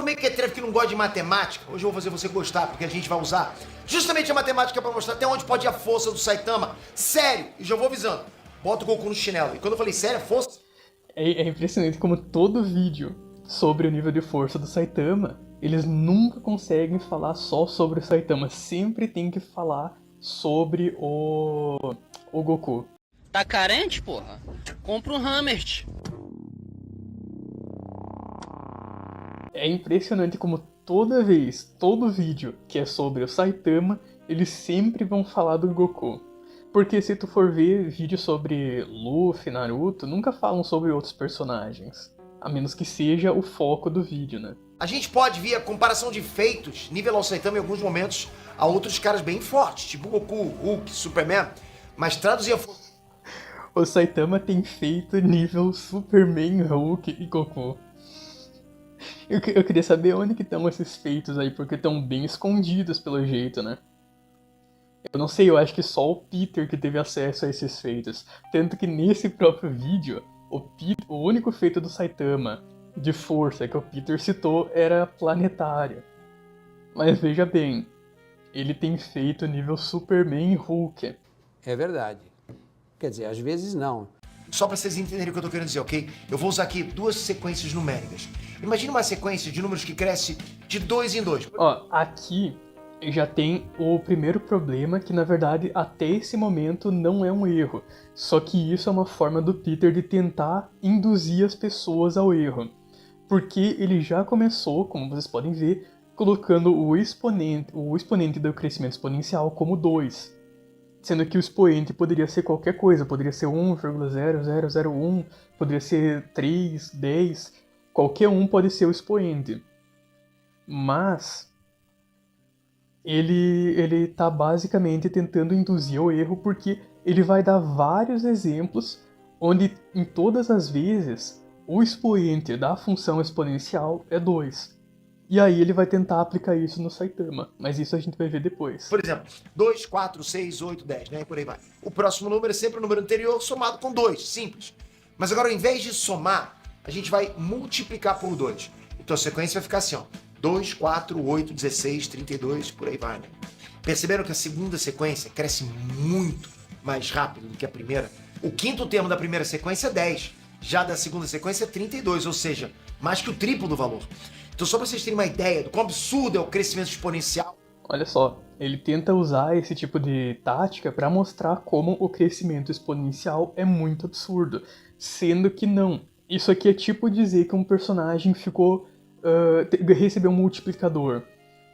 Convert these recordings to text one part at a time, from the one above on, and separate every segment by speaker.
Speaker 1: mequetrefe que não gosta de matemática, hoje eu vou fazer você gostar, porque a gente vai usar justamente a matemática pra mostrar até onde pode ir a força do Saitama. Sério, e já vou avisando, bota o Goku no chinelo. E quando eu falei sério, é força...
Speaker 2: É impressionante como todo vídeo sobre o nível de força do Saitama, eles nunca conseguem falar só sobre o Saitama, sempre tem que falar sobre o Goku.
Speaker 3: Tá carente, porra? Compra um Hammer.
Speaker 2: É impressionante como toda vez, todo vídeo que é sobre o Saitama, eles sempre vão falar do Goku. Porque se tu for ver vídeos sobre Luffy, Naruto, nunca falam sobre outros personagens. A menos que seja o foco do vídeo, né?
Speaker 1: A gente pode ver a comparação de feitos, nivelar o Saitama em alguns momentos a outros caras bem fortes, tipo Goku, Hulk, Superman, mas traduzir a força...
Speaker 2: O Saitama tem feito nível Superman, Hulk e Goku. Eu queria saber onde que estão esses feitos aí, porque estão bem escondidos pelo jeito, né? Eu não sei, eu acho que só o Peter que teve acesso a esses feitos. Tanto que nesse próprio vídeo, o único feito do Saitama de força que o Peter citou era planetário. Mas veja bem, ele tem feito nível Superman Hulk.
Speaker 4: É verdade. Quer dizer, às vezes não.
Speaker 1: Só pra vocês entenderem o que eu tô querendo dizer, ok? Eu vou usar aqui duas sequências numéricas. Imagina uma sequência de números que cresce de 2 em 2.
Speaker 2: Ó, aqui já tem o primeiro problema, que na verdade até esse momento não é um erro. Só que isso é uma forma do Peter de tentar induzir as pessoas ao erro. Porque ele já começou, como vocês podem ver, colocando o exponente do crescimento exponencial como 2. Sendo que o expoente poderia ser qualquer coisa, poderia ser 1,0001, poderia ser 3, 10, qualquer um pode ser o expoente. Mas ele tá basicamente tentando induzir ao erro porque ele vai dar vários exemplos onde em todas as vezes o expoente da função exponencial é 2. E aí ele vai tentar aplicar isso no Saitama, mas isso a gente vai ver depois.
Speaker 1: Por exemplo, 2, 4, 6, 8, 10, né? E por aí vai. O próximo número é sempre o número anterior somado com 2, simples. Mas agora, ao invés de somar, a gente vai multiplicar por 2. Então a sequência vai ficar assim, ó. 2, 4, 8, 16, 32, por aí vai, né? Perceberam que a segunda sequência cresce muito mais rápido do que a primeira? O quinto termo da primeira sequência é 10. Já da segunda sequência é 32, ou seja, mais que o triplo do valor. Então só para vocês terem uma ideia do quão absurdo é o crescimento exponencial.
Speaker 2: Olha só, ele tenta usar esse tipo de tática para mostrar como o crescimento exponencial é muito absurdo, sendo que não. Isso aqui é tipo dizer que um personagem recebeu um multiplicador.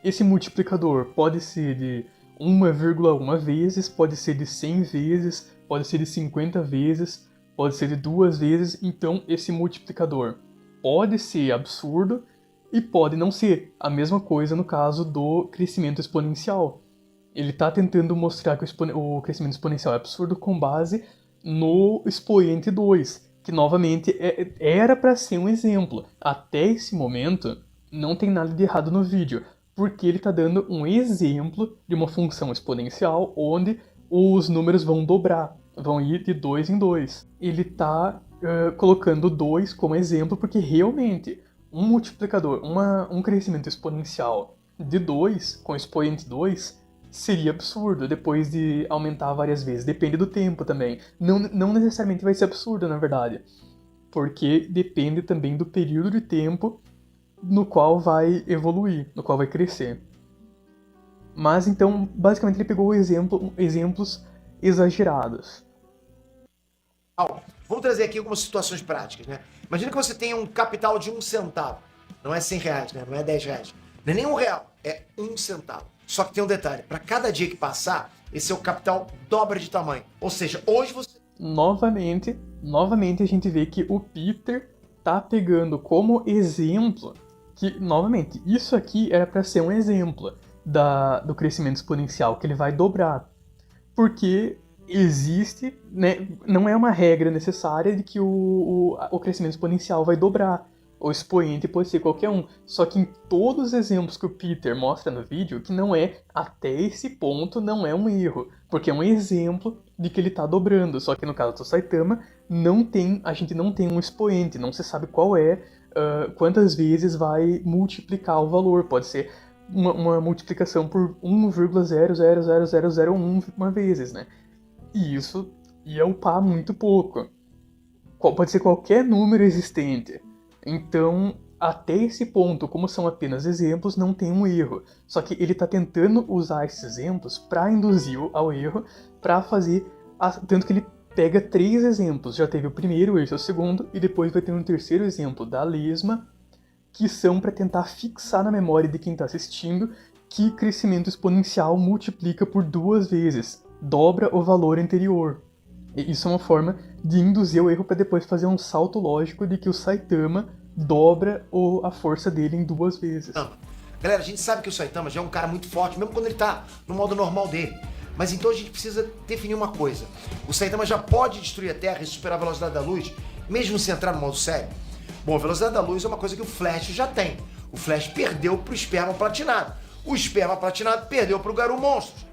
Speaker 2: Esse multiplicador pode ser de 1,1 vezes, pode ser de 100 vezes, pode ser de 50 vezes, pode ser de 2 vezes, então esse multiplicador pode ser absurdo e pode não ser. A mesma coisa no caso do crescimento exponencial. Ele está tentando mostrar que o crescimento exponencial é absurdo com base no expoente 2, que novamente era para ser um exemplo. Até esse momento, não tem nada de errado no vídeo, porque ele está dando um exemplo de uma função exponencial onde os números vão dobrar, vão ir de 2 em 2. Ele está colocando 2 como exemplo porque realmente um multiplicador, um crescimento exponencial de 2, com expoente 2, seria absurdo depois de aumentar várias vezes. Depende do tempo também. Não necessariamente vai ser absurdo, na verdade. Porque depende também do período de tempo no qual vai evoluir, no qual vai crescer. Mas então, basicamente ele pegou exemplos exagerados.
Speaker 1: Vamos trazer aqui algumas situações práticas, né? Imagina que você tenha um capital de 1 centavo. Não é 100 reais, né? Não é 10 reais. Não é nem R$1, é 1 centavo. Só que tem um detalhe, para cada dia que passar, esse seu capital dobra de tamanho. Ou seja, hoje você...
Speaker 2: Novamente a gente vê que o Peter tá pegando como exemplo que, novamente, isso aqui era para ser um exemplo do crescimento exponencial, que ele vai dobrar. Porque existe, né, não é uma regra necessária de que o crescimento exponencial vai dobrar. O expoente pode ser qualquer um. Só que em todos os exemplos que o Peter mostra no vídeo, que não é, até esse ponto, não é um erro. Porque é um exemplo de que ele está dobrando. Só que no caso do Saitama, a gente não tem um expoente, não se sabe qual é quantas vezes vai multiplicar o valor. Pode ser uma multiplicação por 1,000001 vezes, né? E isso ia upar muito pouco. Pode ser qualquer número existente. Então, até esse ponto, como são apenas exemplos, não tem um erro. Só que ele está tentando usar esses exemplos para induzir ao erro, para fazer... Tanto que ele pega 3 exemplos. Já teve o primeiro, esse é o segundo, e depois vai ter um terceiro exemplo da lesma, que são para tentar fixar na memória de quem está assistindo que crescimento exponencial multiplica por 2 vezes, dobra o valor anterior. E isso é uma forma de induzir o erro para depois fazer um salto lógico de que o Saitama dobra a força dele em 2 vezes.
Speaker 1: Galera, a gente sabe que o Saitama já é um cara muito forte, mesmo quando ele tá no modo normal dele. Mas então a gente precisa definir uma coisa. O Saitama já pode destruir a Terra e superar a velocidade da luz, mesmo se entrar no modo sério? Bom, a velocidade da luz é uma coisa que o Flash já tem. O Flash perdeu pro Esperma Platinado. O Esperma Platinado perdeu pro Garou Monstros.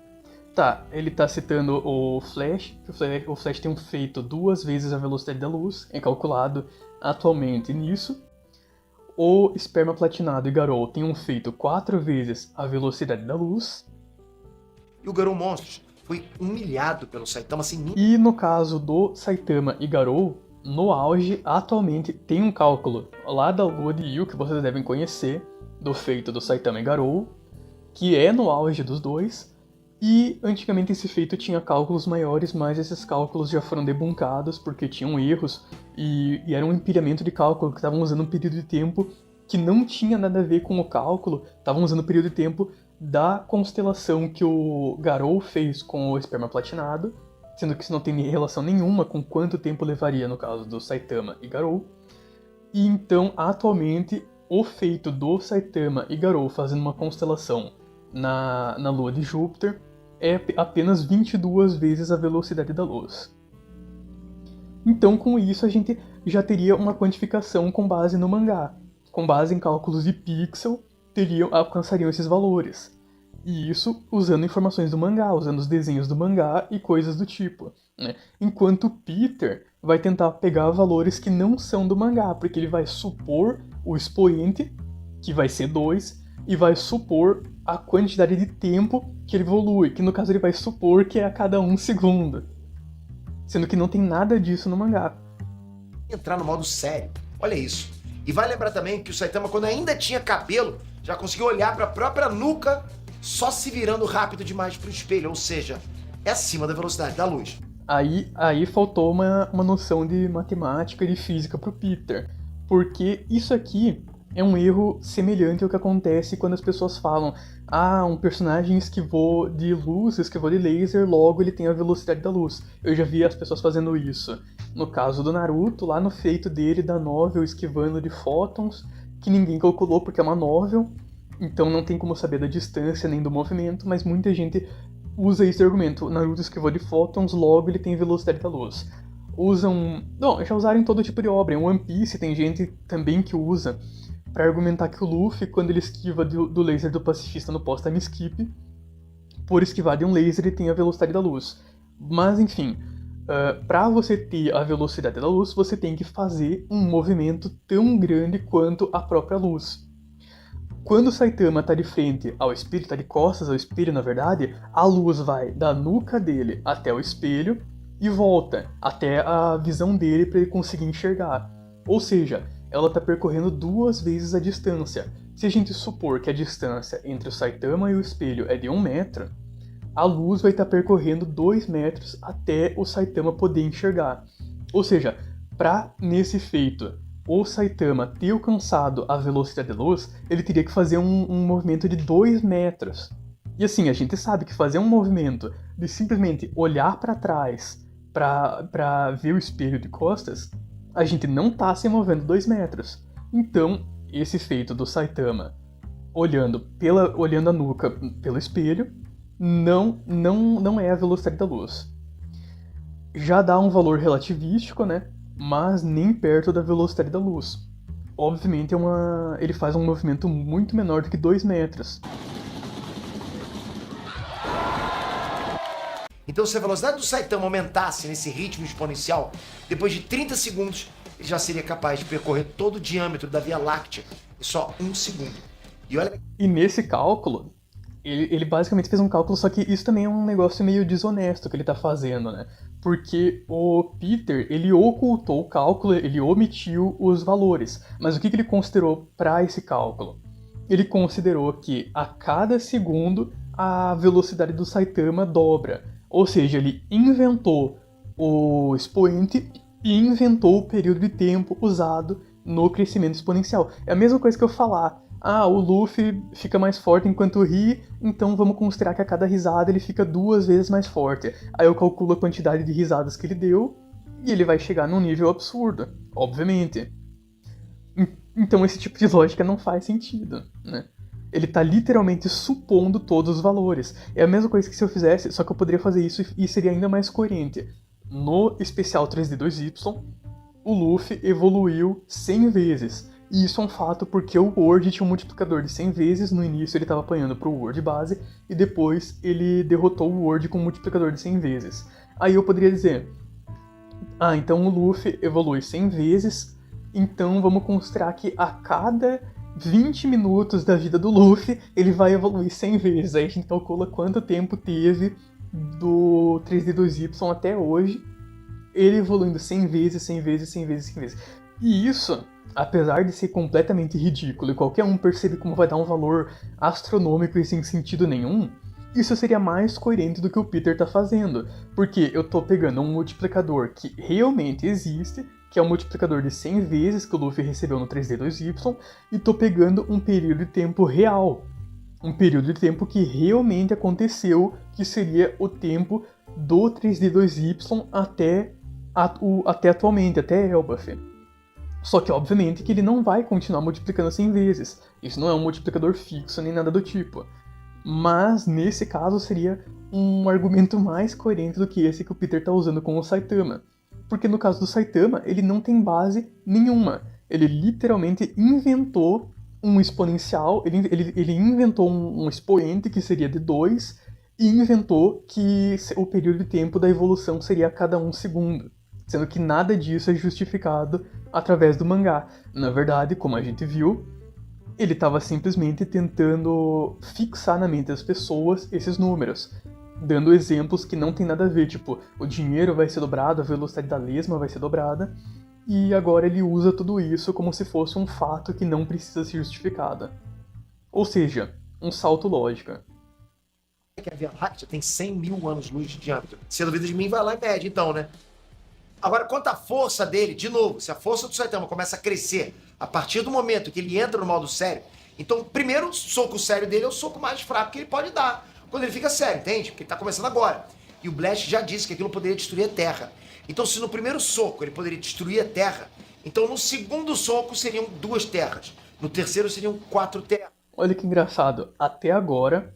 Speaker 2: Tá, ele tá citando o Flash, que o Flash tem um feito 2 vezes a velocidade da luz, é calculado atualmente nisso. O Esperma Platinado e Garou tem um feito 4 vezes a velocidade da luz.
Speaker 1: E o Garou Monstros foi humilhado pelo Saitama assim.
Speaker 2: E no caso do Saitama e Garou, no auge, atualmente tem um cálculo lá da Lua de Yu, que vocês devem conhecer, do feito do Saitama e Garou, que é no auge dos dois. E antigamente esse feito tinha cálculos maiores, mas esses cálculos já foram debunkados porque tinham erros e era um empilhamento de cálculo que estavam usando um período de tempo que não tinha nada a ver com o cálculo, estavam usando o período de tempo da constelação que o Garou fez com o Esperma Platinado, sendo que isso não tem relação nenhuma com quanto tempo levaria no caso do Saitama e Garou. E então, atualmente, o feito do Saitama e Garou fazendo uma constelação na Lua de Júpiter é apenas 22 vezes a velocidade da luz. Então, com isso, a gente já teria uma quantificação com base no mangá. Com base em cálculos de pixel, alcançariam esses valores. E isso usando informações do mangá, usando os desenhos do mangá e coisas do tipo, né? Enquanto Peter vai tentar pegar valores que não são do mangá, porque ele vai supor o expoente, que vai ser 2, e vai supor a quantidade de tempo que ele evolui, que no caso ele vai supor que é a cada 1 segundo. Sendo que não tem nada disso no mangá.
Speaker 1: Entrar no modo sério, olha isso. E vai lembrar também que o Saitama, quando ainda tinha cabelo, já conseguiu olhar para a própria nuca só se virando rápido demais pro espelho, ou seja, é acima da velocidade da luz.
Speaker 2: Aí faltou uma noção de matemática e de física pro Peter, porque isso aqui é um erro semelhante ao que acontece quando as pessoas falam um personagem esquivou de luz, esquivou de laser, logo ele tem a velocidade da luz. Eu já vi as pessoas fazendo isso. No caso do Naruto, lá no feito dele da novel esquivando de fótons, que ninguém calculou porque é uma novel, então não tem como saber da distância nem do movimento, mas muita gente usa esse argumento. O Naruto esquivou de fótons, logo ele tem velocidade da luz. Já usaram em todo tipo de obra. Em One Piece tem gente também que usa para argumentar que o Luffy, quando ele esquiva do laser do pacifista no pós-time skip, por esquivar de um laser ele tem a velocidade da luz. Mas enfim, para você ter a velocidade da luz, você tem que fazer um movimento tão grande quanto a própria luz. Quando o Saitama está de frente ao espelho, está de costas ao espelho, na verdade, a luz vai da nuca dele até o espelho e volta até a visão dele para ele conseguir enxergar. Ou seja, ela está percorrendo 2 vezes a distância. Se a gente supor que a distância entre o Saitama e o espelho é de 1 metro, a luz vai estar percorrendo 2 metros até o Saitama poder enxergar. Ou seja, para nesse feito o Saitama ter alcançado a velocidade da luz, ele teria que fazer um movimento de 2 metros. E assim, a gente sabe que fazer um movimento de simplesmente olhar para trás para ver o espelho de costas, a gente não está se movendo 2 metros. Então, esse feito do Saitama olhando a nuca pelo espelho não é a velocidade da luz. Já dá um valor relativístico, né? Mas nem perto da velocidade da luz. Obviamente ele faz um movimento muito menor do que 2 metros.
Speaker 1: Então, se a velocidade do Saitama aumentasse nesse ritmo exponencial, depois de 30 segundos, ele já seria capaz de percorrer todo o diâmetro da Via Láctea em só 1 segundo. E olha...
Speaker 2: E nesse cálculo, ele basicamente fez um cálculo, só que isso também é um negócio meio desonesto que ele tá fazendo, né? Porque o Peter, ele ocultou o cálculo, ele omitiu os valores. Mas o que ele considerou para esse cálculo? Ele considerou que a cada segundo a velocidade do Saitama dobra. Ou seja, ele inventou o expoente e inventou o período de tempo usado no crescimento exponencial. É a mesma coisa que eu falar, o Luffy fica mais forte enquanto ri, então vamos considerar que a cada risada ele fica 2 vezes mais forte. Aí eu calculo a quantidade de risadas que ele deu e ele vai chegar num nível absurdo, obviamente. Então esse tipo de lógica não faz sentido, né? Ele tá literalmente supondo todos os valores. É a mesma coisa que se eu fizesse, só que eu poderia fazer isso e seria ainda mais coerente. No especial 3D2Y, o Luffy evoluiu 100 vezes. E isso é um fato porque o Word tinha um multiplicador de 100 vezes, no início ele estava apanhando pro Word base, e depois ele derrotou o Word com um multiplicador de 100 vezes. Aí eu poderia dizer, então o Luffy evolui 100 vezes, então vamos considerar que a cada 20 minutos da vida do Luffy, ele vai evoluir 100 vezes. Aí a gente calcula quanto tempo teve do 3D2Y até hoje, ele evoluindo 100 vezes, 100 vezes, 100 vezes, 100 vezes. E isso, apesar de ser completamente ridículo e qualquer um percebe como vai dar um valor astronômico e sem sentido nenhum, isso seria mais coerente do que o Peter tá fazendo, porque eu tô pegando um multiplicador que realmente existe, que é o multiplicador de 100 vezes que o Luffy recebeu no 3D2Y, e tô pegando um período de tempo real, um período de tempo que realmente aconteceu, que seria o tempo do 3D2Y até atualmente, até Elbaf. Só que, obviamente, que ele não vai continuar multiplicando 100 vezes. Isso não é um multiplicador fixo nem nada do tipo. Mas, nesse caso, seria um argumento mais coerente do que esse que o Peter está usando com o Saitama. Porque no caso do Saitama, ele não tem base nenhuma. Ele literalmente inventou um exponencial, ele inventou um expoente que seria de 2, e inventou que o período de tempo da evolução seria a cada 1 segundo. Sendo que nada disso é justificado através do mangá. Na verdade, como a gente viu, ele estava simplesmente tentando fixar na mente das pessoas esses números, dando exemplos que não tem nada a ver, tipo, o dinheiro vai ser dobrado, a velocidade da lesma vai ser dobrada, e agora ele usa tudo isso como se fosse um fato que não precisa ser justificado. Ou seja, um salto lógico.
Speaker 1: Que a Via Láctea tem 100 mil anos-luz de diâmetro. Se duvida de mim, vai lá e mede, então, né? Agora, quanto à força dele, de novo, se a força do Saitama começa a crescer a partir do momento que ele entra no modo sério, então o primeiro soco sério dele é o soco mais fraco que ele pode dar quando ele fica sério, entende? Porque ele tá começando agora. E o Blast já disse que aquilo poderia destruir a Terra. Então, se no primeiro soco ele poderia destruir a Terra, então no segundo soco seriam 2 terras. No terceiro seriam 4 terras.
Speaker 2: Olha que engraçado, até agora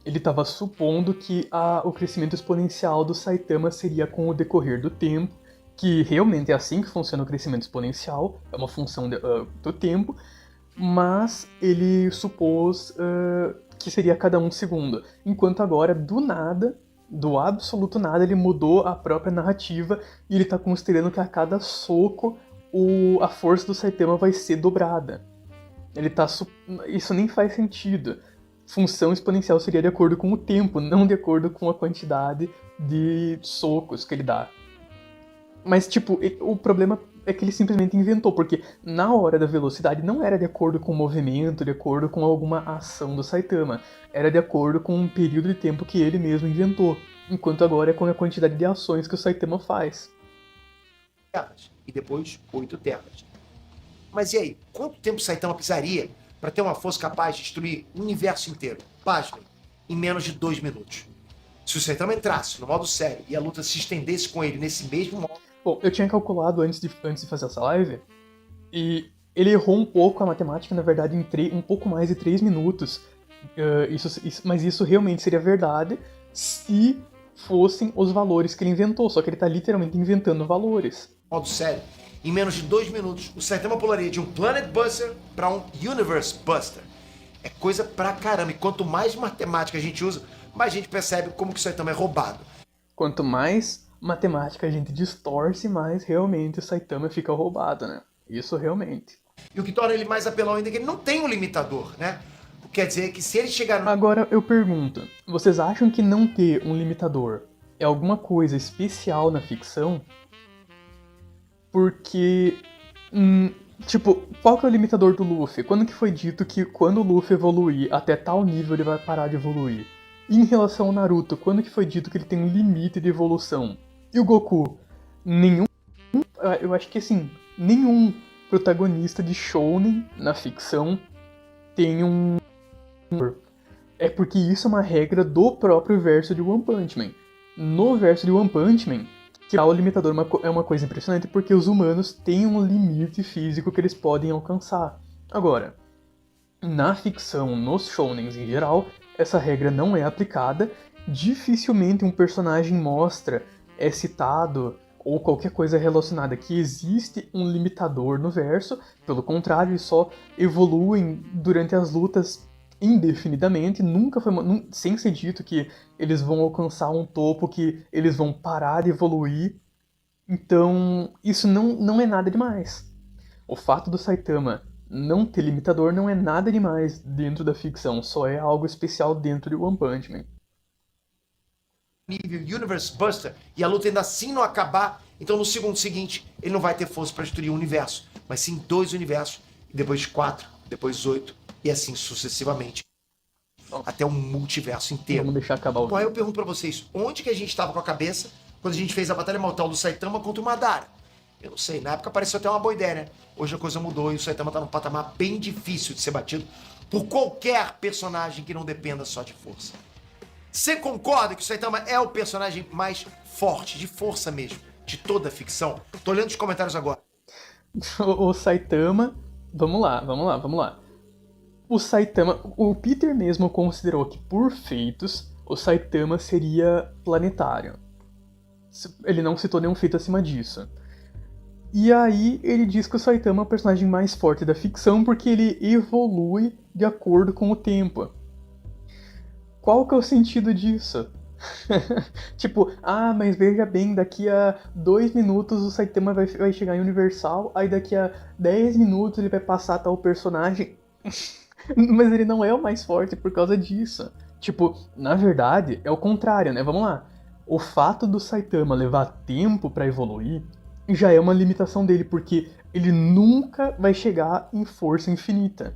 Speaker 2: ele estava supondo que o crescimento exponencial do Saitama seria com o decorrer do tempo, que realmente é assim que funciona o crescimento exponencial, é uma função do tempo, mas ele supôs que seria a cada 1 segundo, enquanto agora, do nada, do absoluto nada, ele mudou a própria narrativa e ele está considerando que a cada soco a força do Saitama vai ser dobrada. Isso nem faz sentido. Função exponencial seria de acordo com o tempo, não de acordo com a quantidade de socos que ele dá. Mas, tipo, o problema é que ele simplesmente inventou, porque na hora da velocidade não era de acordo com o movimento, de acordo com alguma ação do Saitama. Era de acordo com um período de tempo que ele mesmo inventou. Enquanto agora é com a quantidade de ações que o Saitama faz.
Speaker 1: Terras. E depois 8 terras. Mas e aí? Quanto tempo o Saitama precisaria para ter uma força capaz de destruir o universo inteiro? Pasmem, em menos de 2 minutos. Se o Saitama entrasse no modo sério e a luta se estendesse com ele nesse mesmo modo...
Speaker 2: Bom, eu tinha calculado antes de fazer essa live, e ele errou um pouco a matemática, na verdade, em um pouco mais de 3 minutos. Mas isso realmente seria verdade se fossem os valores que ele inventou, só que ele tá literalmente inventando valores.
Speaker 1: Modo sério, em menos de 2 minutos, o Saitama pularia de um Planet Buster para um Universe Buster. É coisa pra caramba, e quanto mais matemática a gente usa, mais a gente percebe como que o Saitama é roubado.
Speaker 2: Quanto mais matemática a gente distorce, mas realmente o Saitama fica roubado, né? Isso realmente.
Speaker 1: E o que torna ele mais apelão ainda é que ele não tem um limitador, né? Quer dizer que se ele chegar no...
Speaker 2: Agora eu pergunto, vocês acham que não ter um limitador é alguma coisa especial na ficção? Porque, tipo, qual que é o limitador do Luffy? Quando que foi dito que quando o Luffy evoluir até tal nível ele vai parar de evoluir? E em relação ao Naruto, quando que foi dito que ele tem um limite de evolução? E o Goku? Nenhum... Eu acho que assim, nenhum protagonista de shounen na ficção tem um... É porque isso é uma regra do próprio verso de One Punch Man. No verso de One Punch Man, que o limitador é uma coisa impressionante porque os humanos têm um limite físico que eles podem alcançar. Agora, na ficção, nos shounens em geral, essa regra não é aplicada. Dificilmente um personagem mostra, é citado ou qualquer coisa relacionada que existe um limitador no verso. Pelo contrário, eles só evoluem durante as lutas indefinidamente, nunca foi sem ser dito que eles vão alcançar um topo, que eles vão parar de evoluir. Então, isso não é nada demais. O fato do Saitama não ter limitador não é nada demais dentro da ficção, só é algo especial dentro de One Punch Man.
Speaker 1: nível Universe Buster e a luta ainda assim não acabar, então no segundo seguinte ele não vai ter força para destruir o universo, mas sim 2 universos, e depois 4, depois 8 e assim sucessivamente. Até o multiverso inteiro.
Speaker 2: Vamos deixar acabar o
Speaker 1: Bom, aí eu pergunto pra vocês, onde que a gente estava com a cabeça quando a gente fez a Batalha Mortal do Saitama contra o Madara? Eu não sei, na época pareceu até uma boa ideia, né? Hoje a coisa mudou e o Saitama tá num patamar bem difícil de ser batido por qualquer personagem que não dependa só de força. Você concorda que o Saitama é o personagem mais forte, de força mesmo, de toda a ficção? Tô olhando os comentários agora.
Speaker 2: O Saitama... Vamos lá. O Saitama... O Peter mesmo considerou que, por feitos, o Saitama seria planetário. Ele não citou nenhum feito acima disso. E aí ele diz que o Saitama é o personagem mais forte da ficção porque ele evolui de acordo com o tempo. Qual que é o sentido disso? Tipo, mas veja bem, daqui a 2 minutos o Saitama vai chegar em Universal, aí daqui a 10 minutos ele vai passar tal personagem. Mas ele não é o mais forte por causa disso. Tipo, na verdade, é o contrário, né? Vamos lá. O fato do Saitama levar tempo pra evoluir já é uma limitação dele, porque ele nunca vai chegar em força infinita.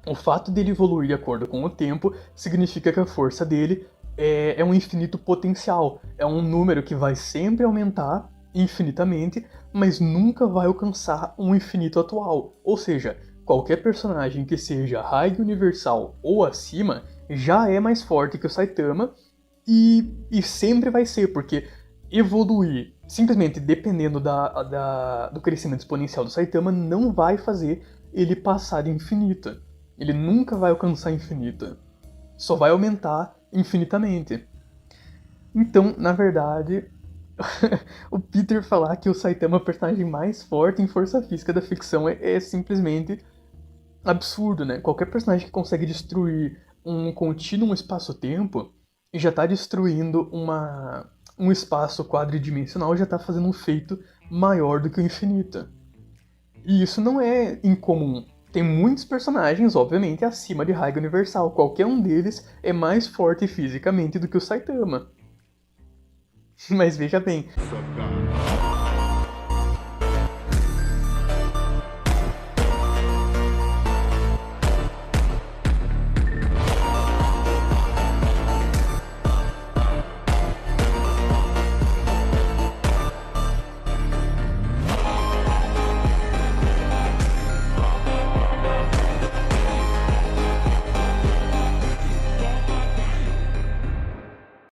Speaker 2: O fato dele evoluir de acordo com o tempo significa que a força dele é um infinito potencial. É um número que vai sempre aumentar infinitamente, mas nunca vai alcançar um infinito atual. Ou seja, qualquer personagem que seja High Universal ou acima já é mais forte que o Saitama e sempre vai ser, porque evoluir simplesmente dependendo do crescimento exponencial do Saitama não vai fazer ele passar de infinito. Ele nunca vai alcançar infinito. Só vai aumentar infinitamente. Então, na verdade, o Peter falar que o Saitama é o personagem mais forte em força física da ficção é simplesmente absurdo, né? Qualquer personagem que consegue destruir um contínuo espaço-tempo e já tá destruindo um espaço quadridimensional, já tá fazendo um feito maior do que o infinito. E isso não é incomum. Tem muitos personagens, obviamente, acima de Raiga Universal. Qualquer um deles é mais forte fisicamente do que o Saitama. Mas veja bem,